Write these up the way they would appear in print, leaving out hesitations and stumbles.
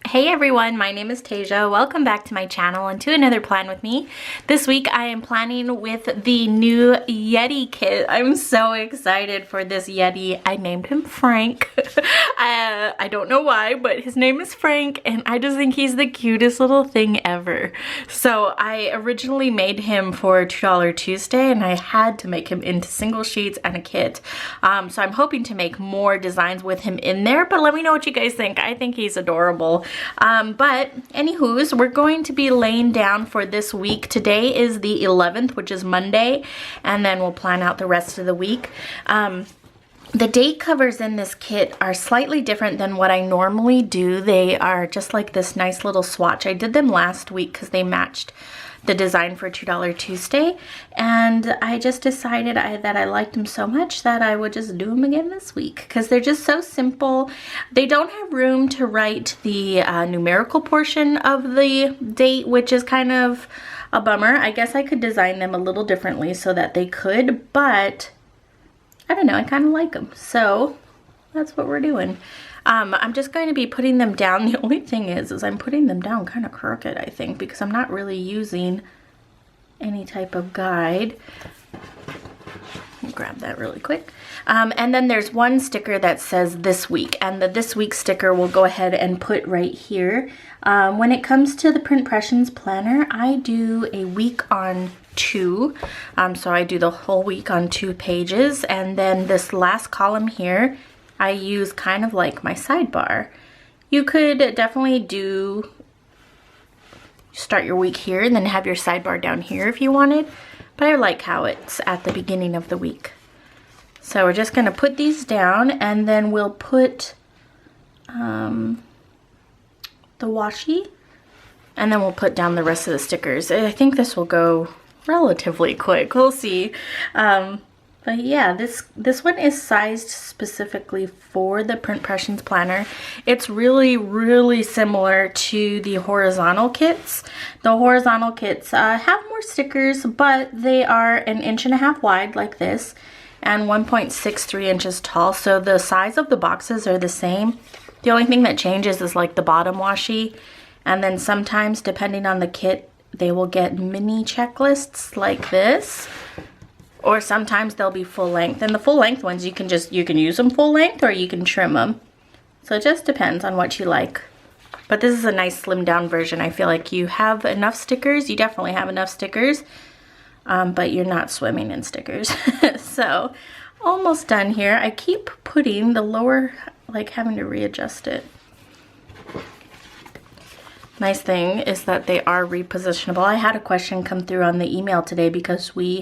Hey everyone, my name is Tasia. Welcome back to my channel and to another plan with me. This week I am planning with the new Yeti kit. I'm so excited for this Yeti. I named him Frank. I don't know why, but his name is Frank and I just think he's the cutest little thing ever. So I originally made him for $2 Tuesday and I had to make him into single sheets and a kit. So I'm hoping to make more designs with him in there, but let me know what you guys think. I think he's adorable. But anywho's, we're going to be laying down for this week. Today is the 11th, which is Monday, and then we'll plan out the rest of the week. The date covers in this kit are slightly different than what I normally do. They are just like this nice little swatch. I did them last week because they matched the design for $2 Tuesday, and I just decided that I liked them so much that I would just do them again this week because they're just so simple. They don't have room to write the numerical portion of the date, which is kind of a bummer. I guess I could design them a little differently so that they could, but I don't know, I kind of like them, so that's what we're doing. I'm just going to be putting them down. The only thing is I'm putting them down kind of crooked, I think, because I'm not really using any type of guide. Grab that really quick. And then there's one sticker that says this week, and the this week sticker we'll go ahead and put right here. When it comes to the Print Pressions planner, I do a week on 2. So I do the whole week on 2 pages, and then this last column here I use kind of like my sidebar. You could definitely start your week here and then have your sidebar down here if you wanted, but I like how it's at the beginning of the week. So we're just going to put these down, and then we'll put the washi, and then we'll put down the rest of the stickers. I think this will go relatively quick. We'll see. But yeah, this one is sized specifically for the Print Pressions planner. It's really, really similar to the horizontal kits. The horizontal kits have more stickers, but they are 1.5 inches wide like this and 1.63 inches tall. So the size of the boxes are the same. The only thing that changes is like the bottom washi. And then sometimes, depending on the kit, they will get mini checklists like this. Or sometimes they'll be full length. And the full length ones, you can use them full length or you can trim them. So it just depends on what you like. But this is a nice slimmed down version. I feel like you have enough stickers. You definitely have enough stickers, but you're not swimming in stickers. So almost done here. I keep putting the lower, like having to readjust it. Nice thing is that they are repositionable. I had a question come through on the email today because we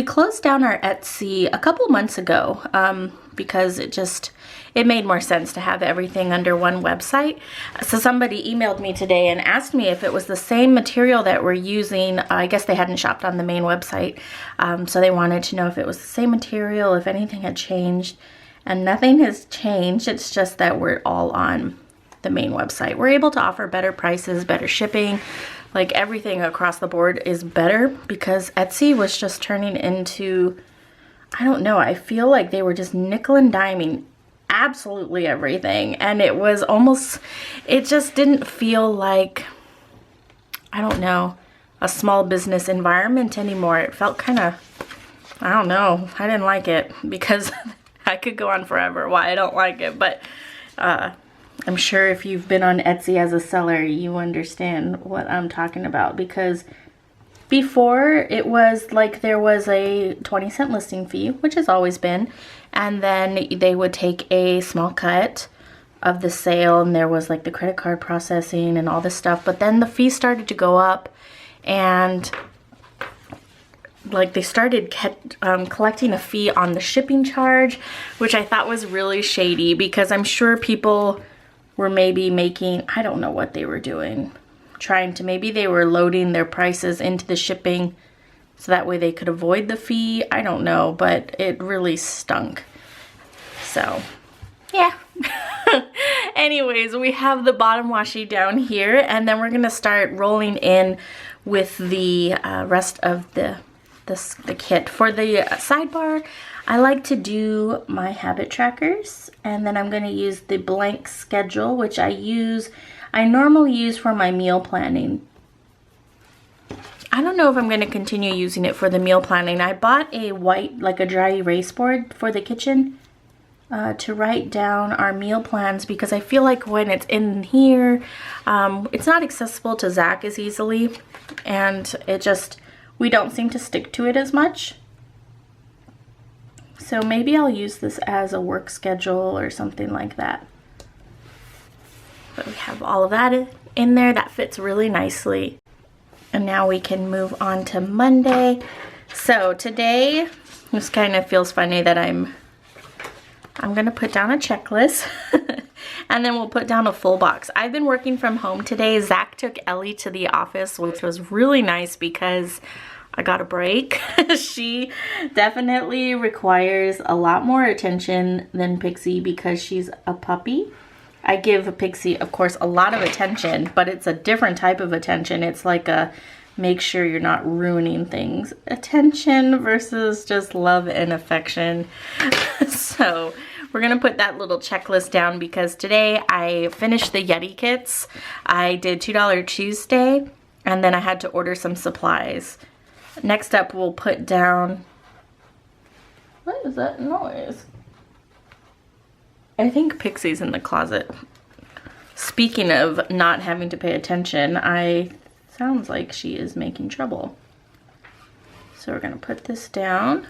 closed down our Etsy a couple months ago because it made more sense to have everything under one website. So somebody emailed me today and asked me if it was the same material that we're using. I guess they hadn't shopped on the main website, so they wanted to know if it was the same material, if anything had changed, and nothing has changed. It's just that we're all on the main website. We're able to offer better prices, better shipping. Like everything across the board is better because Etsy was just turning into, I don't know, I feel like they were just nickel and diming absolutely everything. And it was almost, it just didn't feel like, I don't know, a small business environment anymore. It felt kind of, I don't know, I didn't like it because I could go on forever why I don't like it. But I'm sure if you've been on Etsy as a seller, you understand what I'm talking about, because before it was like there was a 20-cent listing fee, which has always been, and then they would take a small cut of the sale, and there was like the credit card processing and all this stuff. But then the fee started to go up, and like they started collecting a fee on the shipping charge, which I thought was really shady because I'm sure people were maybe making, I don't know what they were doing, maybe they were loading their prices into the shipping so that way they could avoid the fee. I don't know, but it really stunk. So yeah. Anyways, we have the bottom washi down here, and then we're gonna start rolling in with the rest of the the kit. For the sidebar, I like to do my habit trackers, and then I'm going to use the blank schedule, which I normally use for my meal planning. I don't know if I'm going to continue using it for the meal planning. I bought a white, like a dry erase board for the kitchen to write down our meal plans, because I feel like when it's in here, it's not accessible to Zach as easily, and we don't seem to stick to it as much. So maybe I'll use this as a work schedule or something like that. But we have all of that in there. That fits really nicely. And now we can move on to Monday. So today, this kind of feels funny that I'm gonna put down a checklist and then we'll put down a full box. I've been working from home today. Zach took Ellie to the office, which was really nice because I got a break. She definitely requires a lot more attention than Pixie because she's a puppy. I give Pixie, of course, a lot of attention, but it's a different type of attention. It's like a make sure you're not ruining things attention versus just love and affection. So we're gonna put that little checklist down because today I finished the Yeti kits. I did $2 Tuesday, and then I had to order some supplies. Next up, we'll put down, what is that noise? I think Pixie's in the closet. Speaking of not having to pay attention, sounds like she is making trouble. So we're gonna put this down,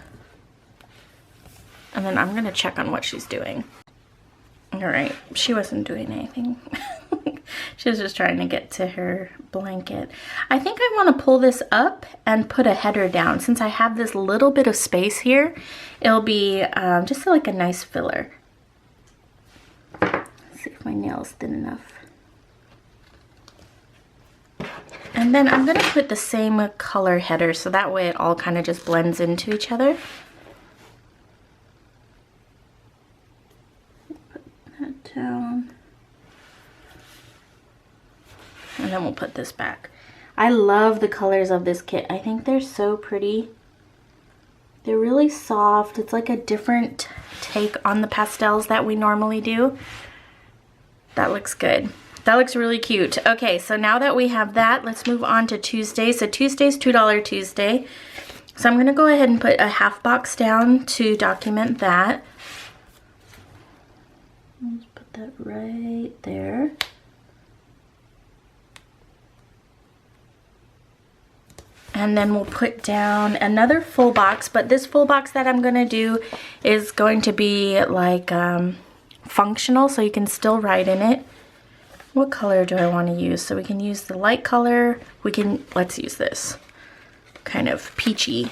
and then I'm gonna check on what she's doing. All right, she wasn't doing anything. She was just trying to get to her blanket. I think I want to pull this up and put a header down. Since I have this little bit of space here, it'll be just like a nice filler. Let's see if my nail's thin enough. And then I'm going to put the same color header so that way it all kind of just blends into each other. Put that down. And then we'll put this back. I love the colors of this kit. I think they're so pretty. They're really soft. It's like a different take on the pastels that we normally do. That looks good. That looks really cute. Okay, so now that we have that, let's move on to Tuesday. So Tuesday's $2 Tuesday. So I'm gonna go ahead and put a half box down to document that. Let's put that right there. And then we'll put down another full box, but this full box that I'm gonna do is going to be like functional, so you can still write in it. What color do I want to use? So we can use the light color. Let's use this kind of peachy.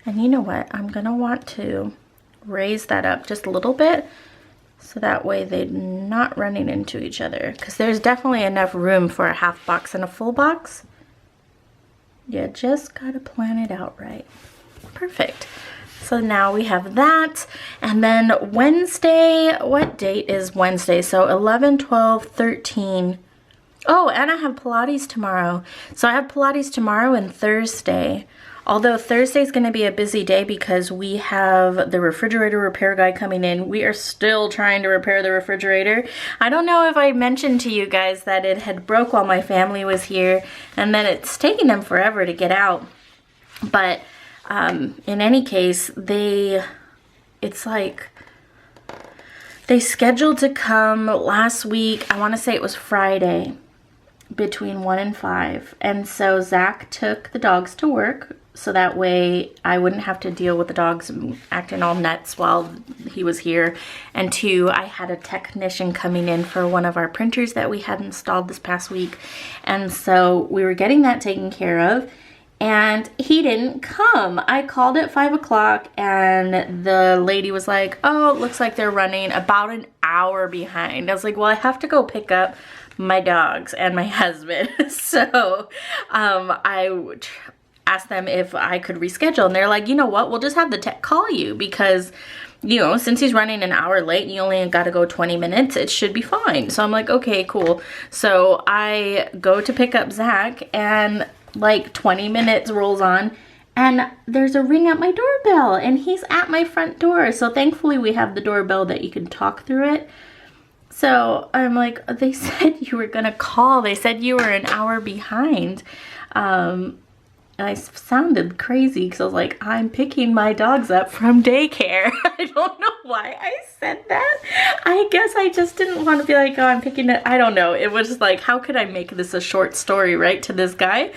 And you know what? I'm gonna want to raise that up just a little bit, so that way they're not running into each other, because there's definitely enough room for a half box and a full box. You just gotta plan it out right. Perfect. So now we have that. And then Wednesday, what date is Wednesday? So 11, 12, 13. Oh, and I have Pilates tomorrow. So I have Pilates tomorrow and Thursday. Although Thursday's gonna be a busy day because we have the refrigerator repair guy coming in. We are still trying to repair the refrigerator. I don't know if I mentioned to you guys that it had broke while my family was here, and then it's taking them forever to get out. But in any case, it's like they scheduled to come last week. I want to say it was Friday between 1 and 5. And so Zach took the dogs to work, so that way I wouldn't have to deal with the dogs acting all nuts while he was here. And 2, I had a technician coming in for one of our printers that we had installed this past week. And so we were getting that taken care of, and he didn't come. I called at 5 o'clock and the lady was like, oh, it looks like they're running about an hour behind. I was like, well, I have to go pick up my dogs and my husband. So I asked them if I could reschedule, and they're like, you know what, we'll just have the tech call you, because you know, since he's running an hour late and you only got to go 20 minutes, it should be fine. So I'm like, okay, cool. So I go to pick up Zach and like 20 minutes rolls on and there's a ring at my doorbell and he's at my front door. So thankfully we have the doorbell that you can talk through it. So I'm like, they said you were gonna call. They said you were an hour behind. And I sounded crazy because I was like, I'm picking my dogs up from daycare. I don't know why I said that. I guess I just didn't want to be like, oh, I'm picking it. I don't know. It was just like, how could I make this a short story, right, to this guy?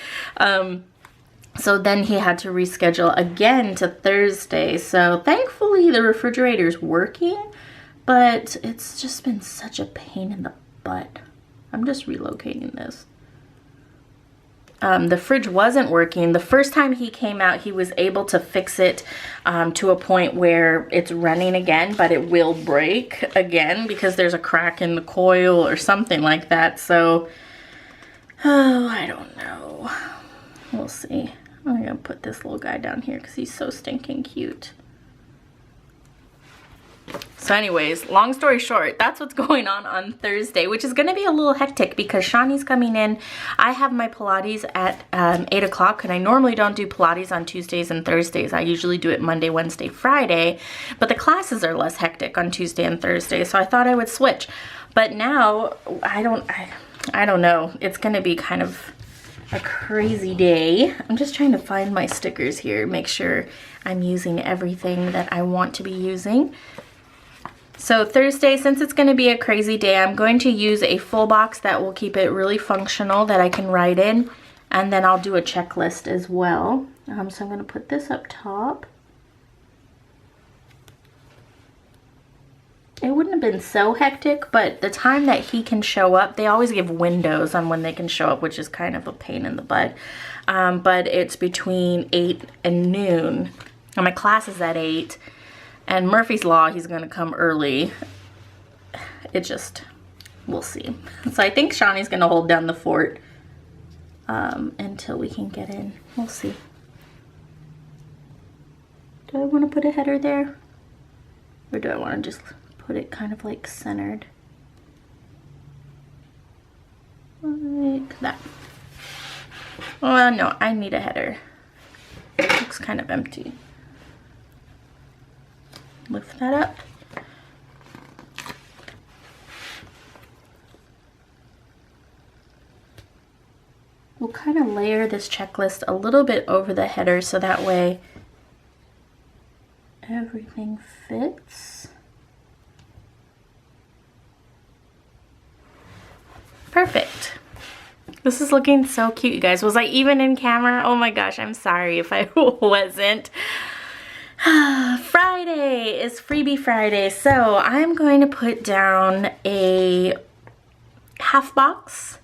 So then he had to reschedule again to Thursday. So thankfully the refrigerator's working, but it's just been such a pain in the butt. I'm just relocating this. The fridge wasn't working. The first time he came out, he was able to fix it to a point where it's running again, but it will break again because there's a crack in the coil or something like that. So, oh, I don't know. We'll see. I'm gonna put this little guy down here because he's so stinking cute. So anyways, long story short, that's what's going on Thursday, which is going to be a little hectic because Shawnee's coming in. I have my Pilates at 8 o'clock, and I normally don't do Pilates on Tuesdays and Thursdays. I usually do it Monday, Wednesday, Friday, but the classes are less hectic on Tuesday and Thursday, so I thought I would switch. But now, I don't know. It's going to be kind of a crazy day. I'm just trying to find my stickers here, make sure I'm using everything that I want to be using. So Thursday, since it's going to be a crazy day, I'm going to use a full box that will keep it really functional that I can write in. And then I'll do a checklist as well. So I'm going to put this up top. It wouldn't have been so hectic, but the time that he can show up, they always give windows on when they can show up, which is kind of a pain in the butt. But it's between 8 and noon. And my class is at 8. And Murphy's Law, he's going to come early. It just, we'll see. So I think Shawnee's going to hold down the fort until we can get in. We'll see. Do I want to put a header there? Or do I want to just put it kind of like centered? Like that. Oh, no, I need a header. It looks kind of empty. Lift that up. We'll kind of layer this checklist a little bit over the header so that way everything fits. Perfect. This is looking so cute, you guys. Was I even in camera? Oh my gosh, I'm sorry if I wasn't. Friday is Freebie Friday, so I'm going to put down a half box,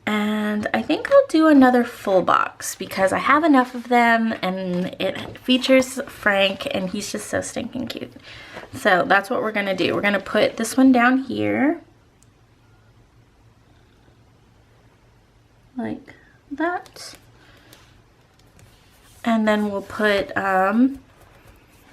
and I think I'll do another full box because I have enough of them, and it features Frank, and he's just so stinking cute. So that's what we're gonna do. We're gonna put this one down here, like that, and then we'll put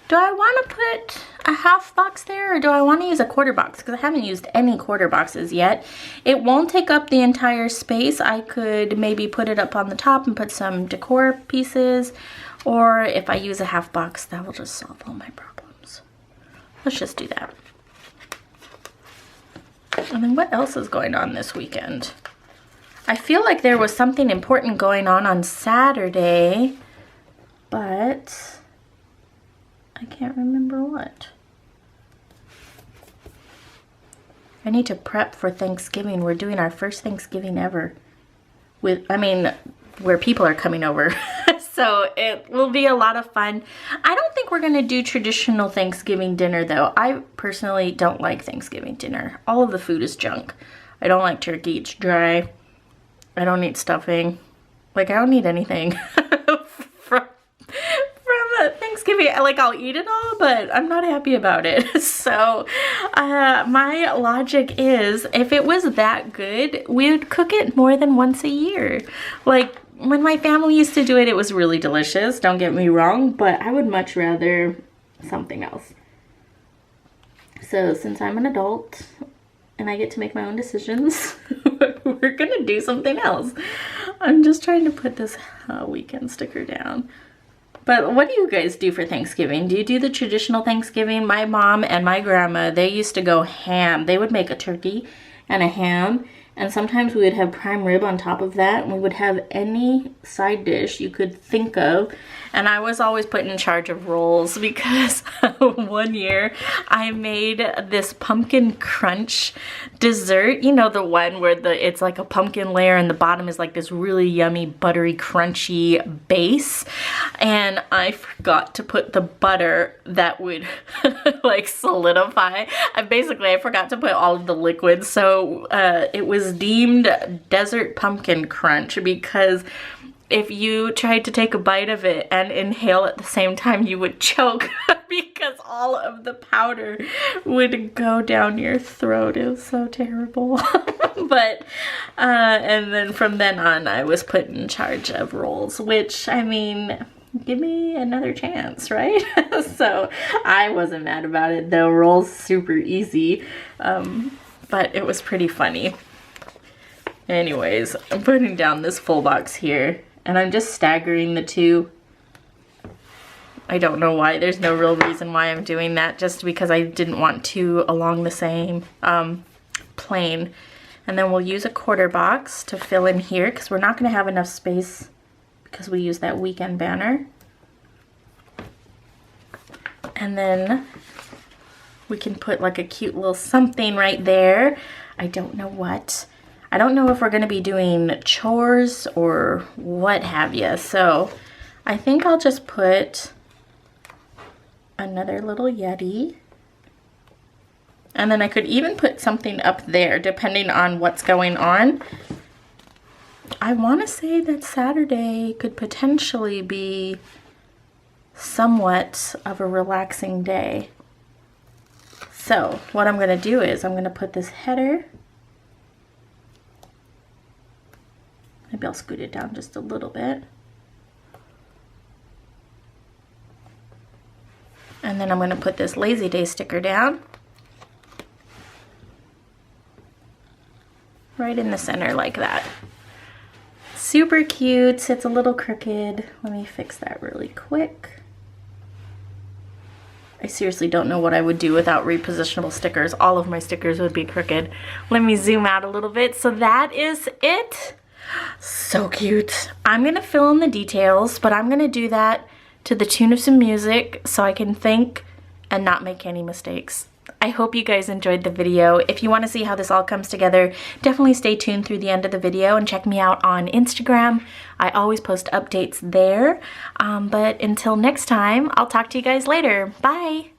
do I want to put a half box there, or do I want to use a quarter box? Because I haven't used any quarter boxes yet. It won't take up the entire space. I could maybe put it up on the top and put some decor pieces, or if I use a half box, that will just solve all my problems. Let's just do that. And then what else is going on this weekend? I feel like there was something important going on Saturday, but I can't remember what. I need to prep for Thanksgiving. We're doing our first Thanksgiving ever. Where people are coming over. So it will be a lot of fun. I don't think we're gonna do traditional Thanksgiving dinner though. I personally don't like Thanksgiving dinner. All of the food is junk. I don't like turkey, it's dry. I don't need stuffing. Like, I don't need anything from Thanksgiving. Like, I'll eat it all, but I'm not happy about it. So my logic is, if it was that good, we would cook it more than once a year. Like, when my family used to do it, it was really delicious, don't get me wrong, but I would much rather something else. So since I'm an adult and I get to make my own decisions, we're gonna do something else. I'm just trying to put this weekend sticker down. But what do you guys do for Thanksgiving? Do you do the traditional Thanksgiving? My mom and my grandma, they used to go ham. They would make a turkey and a ham, and sometimes we would have prime rib on top of that, and we would have any side dish you could think of. And I was always put in charge of rolls because one year I made this pumpkin crunch dessert. You know, the one where it's like a pumpkin layer and the bottom is like this really yummy, buttery, crunchy base. And I forgot to put the butter that would like solidify. I forgot to put all of the liquids. So it was deemed desert pumpkin crunch because if you tried to take a bite of it and inhale at the same time, you would choke because all of the powder would go down your throat. It was so terrible. But, and then from then on, I was put in charge of rolls, which, I mean, give me another chance, right? So I wasn't mad about it, though. Rolls super easy, but it was pretty funny. Anyways, I'm putting down this full box here. And I'm just staggering the two. I don't know why. There's no real reason why I'm doing that. Just because I didn't want two along the same plane. And then we'll use a quarter box to fill in here because we're not going to have enough space because we use that weekend banner. And then we can put like a cute little something right there. I don't know what. I don't know if we're going to be doing chores or what have you, so I think I'll just put another little Yeti. And then I could even put something up there depending on what's going on. I want to say that Saturday could potentially be somewhat of a relaxing day. So what I'm going to do is I'm going to put this header. Maybe I'll scoot it down just a little bit. And then I'm going to put this Lazy Day sticker down. Right in the center like that. Super cute. It's a little crooked. Let me fix that really quick. I seriously don't know what I would do without repositionable stickers. All of my stickers would be crooked. Let me zoom out a little bit. So that is it. So cute. I'm gonna fill in the details, but I'm gonna do that to the tune of some music so I can think and not make any mistakes. I hope you guys enjoyed the video. If you want to see how this all comes together, definitely stay tuned through the end of the video and check me out on Instagram. I always post updates there. But until next time, I'll talk to you guys later. Bye!